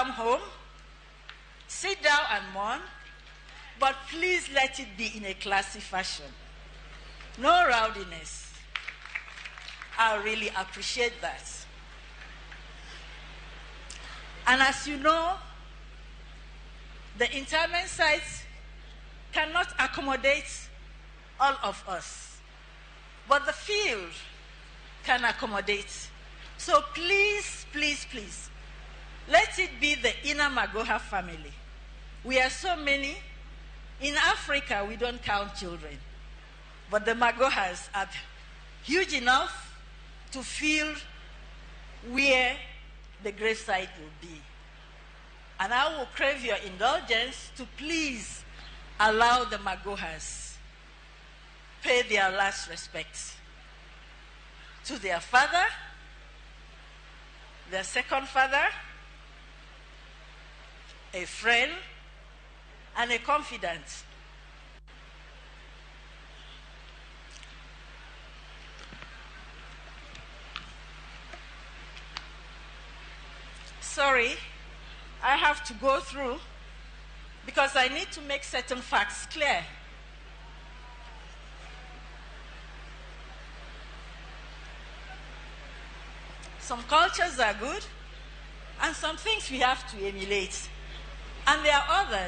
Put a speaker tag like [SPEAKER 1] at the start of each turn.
[SPEAKER 1] come home, sit down and mourn, but please let it be in a classy fashion. No rowdiness. I really appreciate that. And as you know, the interment sites cannot accommodate all of us, but the field can accommodate. So please, please, please, let it be the inner Magoha family. We are so many. In Africa, we don't count children, but the Magohas are huge enough to fill where the gravesite will be. And I will crave your indulgence to please allow the Magohas pay their last respects to their father, their second father, a friend, and a confidant. Sorry, I have to go through because I need to make certain facts clear. Some cultures are good, and some things we have to emulate. And there are others